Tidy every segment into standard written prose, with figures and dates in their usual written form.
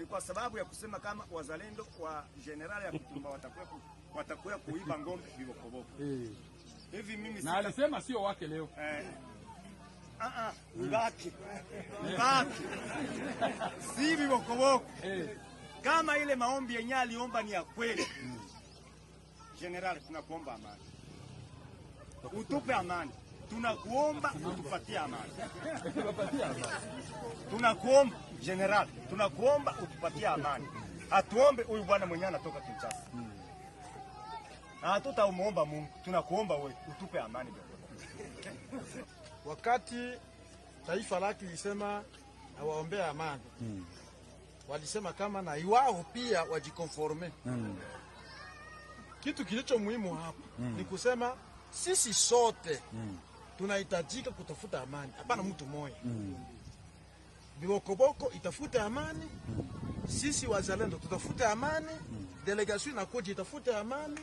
ni kwa sababu ya kusema kama wazalendo wa generali ya Kutumba watakuwa kuiba ngombe vibokoboko. Hivi mimi na alisema sio wake leo. Ngaki. Si vibokoboko. Kama ile maombi yenyewe aliomba ni ya kweli. Generali, tunakuomba amani. Utupe amani. Tunakuomba utupatie amani. Tunakuomba general, tunakuomba utupatie amani. Hatuombe huyu bwana mwenyewe anatoka Kinshasa. Hatutamuomba Mungu. Tunakuomba wewe utupe amani. Wakati taifa lake lisema awaombea amani, walisema kama na iwao pia wajikonforme. Kitu kilicho muhimu hapa ni kusema sisi sote tunahitajika kutafuta amani. Hapana mtu mmoja. Bibokoboko itafute amani. Sisi wazalendo tutafute amani. Delegation na koji itafute amani.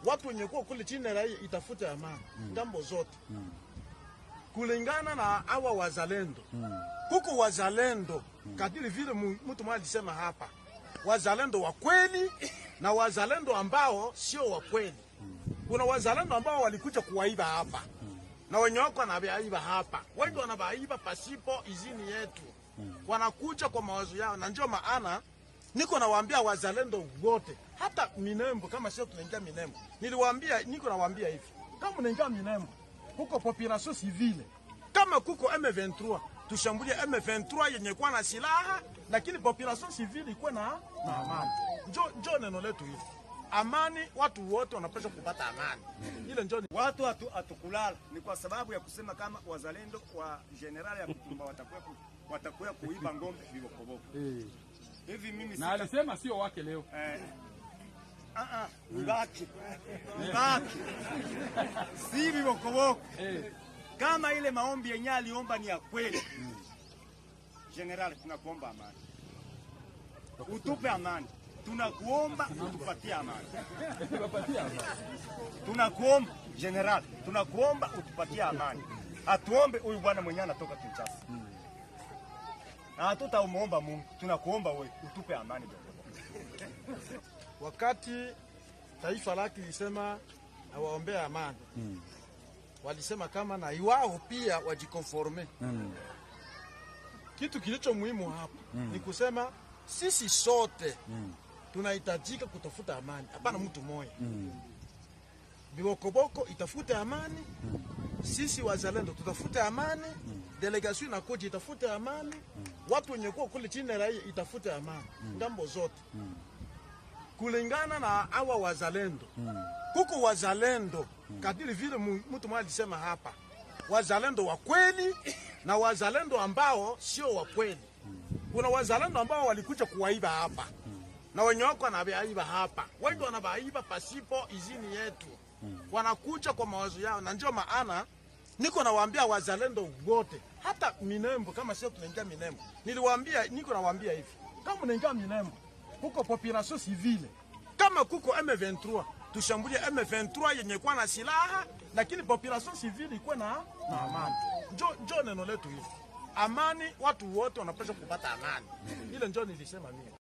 Watu wenye kuwa kule chini na raia itafute amani. Ngambo zote. Kulingana na hawa wazalendo. Huko wazalendo kadiri vile mtu mmoja alisema hapa. Wazalendo wa kweli na wazalendo ambao sio wa kweli. Kuna wazalendo ambao walikuja kuwaiba hapa. Na wenye wako wanabaiba hapa. Wengi wanabaiba pasipo izini yetu. Wanakuja kwa mawazo yao, na ndio maana niko nawaambia wazalendo wote, hata Minembo kama sio tunaingia Minembo. Niko nawaambia hivi. Kama unaingia Minembo, huko population civile. Kama kuko M23, tushambulie M23 yenye kwa na silaha, lakini population civile iko na amani. Njoo neno letu hili. Amani, watu wote wanapaswa kupata amani. Ile njoo watu atukulala ni kwa sababu ya kusema kama wazalendo wa generali ya Kutumba watakuwa kuiba ngombe vibokoboko. Hivi mimi na alisema sio wake leo. Ngaki. Si vibokoboko. Kama ile maombi yenyewe aliomba ni ya kweli. Generali, tunakuomba amani. Utupe amani. Tunakuomba utupatie amani. Tunakuomba general, tunakuomba utupatie amani. Hatuombe huyu bwana mwenyewe anatoka Kinshasa. Hatutamuomba Mungu. Tunakuomba wewe utupe amani. Wakati taifa lake lisema awaombea amani, walisema kama na iwao pia wajikonforme. Kitu kilicho muhimu hapa ni kusema sisi sote tunahitajika kutafuta amani. Hapana mtu mmoja. Bibokoboko itafute amani. Sisi wazalendo tutafute amani. Delegation na koji itafute amani. Watu wenye kuwa kule chini na raia itafute amani. Ngambo zote. Kulingana na hawa wazalendo. Huko wazalendo kadiri vile mtu mmoja alisema hapa. Wazalendo wa kweli na wazalendo ambao sio wa kweli. Kuna wazalendo ambao walikuja kuwaiba hapa. Na wenye wako wanabaiba hapa. Wengi wanabaiba pasipo izini yetu. Wanakuja kwa mawazo yao, na ndio maana niko nawaambia wazalendo wote, hata Minembo kama sio tunaingia Minembo. Niko nawaambia hivi. Kama unaingia Minembo, huko population civile. Kama kuko M23, tushambulie M23 yenye kwa na silaha, lakini population civile iko na amani. Njoo neno letu hili. Amani, watu wote wanapaswa kupata amani. Ile njoo nilisema mimi.